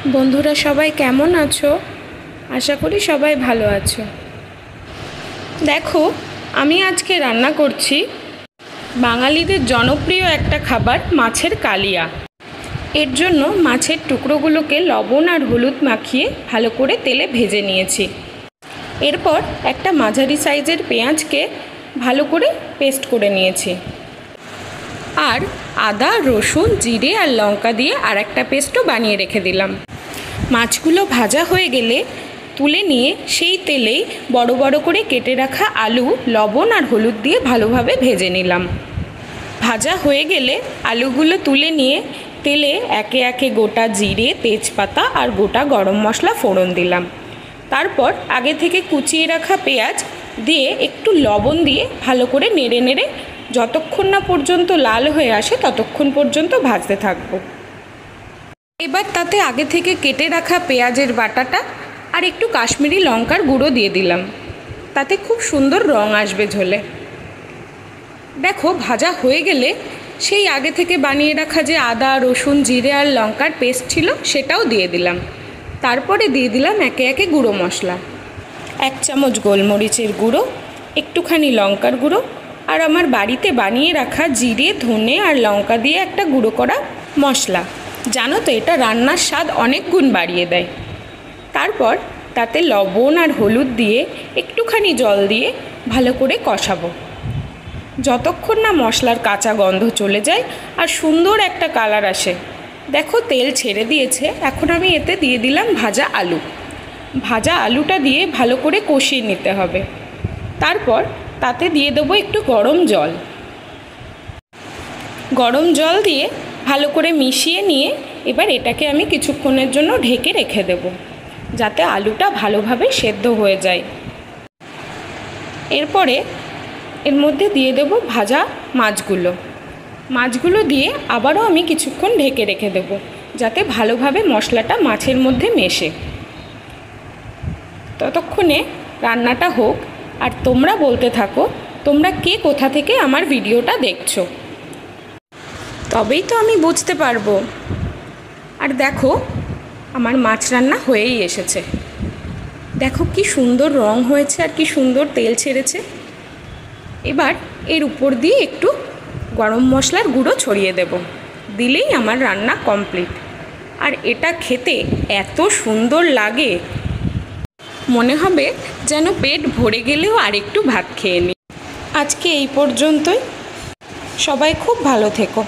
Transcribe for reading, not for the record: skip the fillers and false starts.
বন্ধুরা সবাই কেমন আছো? আশা করি সবাই ভালো আছো। দেখো, আমি আজকে রান্না করছি বাঙালিদের জনপ্রিয় একটা খাবার, মাছের কালিয়া। এর জন্য মাছের টুকরোগুলোকে লবণ আর হলুদ মাখিয়ে ভালো করে তেলে ভেজে নিয়েছি। এরপর একটা মাঝারি সাইজের পেঁয়াজকে ভালো করে পেস্ট করে নিয়েছি, আর আদা, রসুন, জিরে আর লঙ্কা দিয়ে আর একটা পেস্টও বানিয়ে রেখে দিলাম। মাছগুলো ভাজা হয়ে গেলে তুলে নিয়ে সেই তেলেই বড় বড় করে কেটে রাখা আলু লবণ আর হলুদ দিয়ে ভালোভাবে ভেজে নিলাম। ভাজা হয়ে গেলে আলুগুলো তুলে নিয়ে তেলে একে একে গোটা জিরে, তেজপাতা আর গোটা গরম মশলা ফোড়ন দিলাম। তারপর আগে থেকে কুচিয়ে রাখা পেঁয়াজ দিয়ে একটু লবণ দিয়ে ভালো করে নেড়ে নেড়ে যতক্ষণ না পর্যন্ত লাল হয়ে আসে ততক্ষণ পর্যন্ত ভাজতে থাকবো। এবার তাতে আগে থেকে কেটে রাখা পেঁয়াজের বাটাটা আর একটু কাশ্মীরি লঙ্কার গুঁড়ো দিয়ে দিলাম, তাতে খুব সুন্দর রং আসবে ঝোলে। দেখো, ভাজা হয়ে গেলে সেই আগে থেকে বানিয়ে রাখা যে আদা, রসুন, জিরে আর লঙ্কার পেস্ট ছিল সেটাও দিয়ে দিলাম। তারপরে দিয়ে দিলাম একে একে গুঁড়ো মশলা, 1 চামচ গোলমরিচের গুঁড়ো, একটুখানি লঙ্কার গুঁড়ো আর আমার বাড়িতে বানিয়ে রাখা জিরে, ধনে আর লঙ্কা দিয়ে একটা গুঁড়ো করা মশলা। জানো তো, এটা রান্নার স্বাদ অনেক গুণ বাড়িয়ে দেয়। তারপর তাতে লবণ আর হলুদ দিয়ে একটুখানি জল দিয়ে ভালো করে কষাবো, যতক্ষণ না মশলার কাঁচা গন্ধ চলে যায় আর সুন্দর একটা কালার আসে। দেখো, তেল ছেড়ে দিয়েছে। এখন আমি এতে দিয়ে দিলাম ভাজা আলু। ভাজা আলুটা দিয়ে ভালো করে কষিয়ে নিতে হবে। তারপর তাতে দিয়ে দেবো একটু গরম জল। গরম জল দিয়ে ভালো করে মিশিয়ে নিয়ে এবার এটাকে আমি কিছুক্ষণের জন্য ঢেকে রেখে দেব, যাতে আলুটা ভালোভাবে সেদ্ধ হয়ে যায়। এরপরে এর মধ্যে দিয়ে দেব ভাজা মাছগুলো দিয়ে আবারও আমি কিছুক্ষণ ঢেকে রেখে দেব, যাতে ভালোভাবে মশলাটা মাছের মধ্যে মেশে। ততক্ষণে রান্নাটা হোক, আর তোমরা বলতে থাকো তোমরা কে কোথা থেকে আমার ভিডিওটা দেখছো, তবেই তো আমি বুঝতে পারবো। আর দেখো, আমার মাছ রান্না হয়েই এসেছে। দেখো কি সুন্দর রং হয়েছে আর কি সুন্দর তেল ছেড়েছে। এবার এর উপর দিয়ে একটু গরম মশলার গুঁড়ো ছড়িয়ে দেব, দিলেই আমার রান্না কমপ্লিট। আর এটা খেতে এত সুন্দর লাগে, মনে হবে যেন পেট ভরে গেলেও আর একটু ভাত খেয়ে নিই। আজকে এই পর্যন্তই। সবাই খুব ভালো থেকো।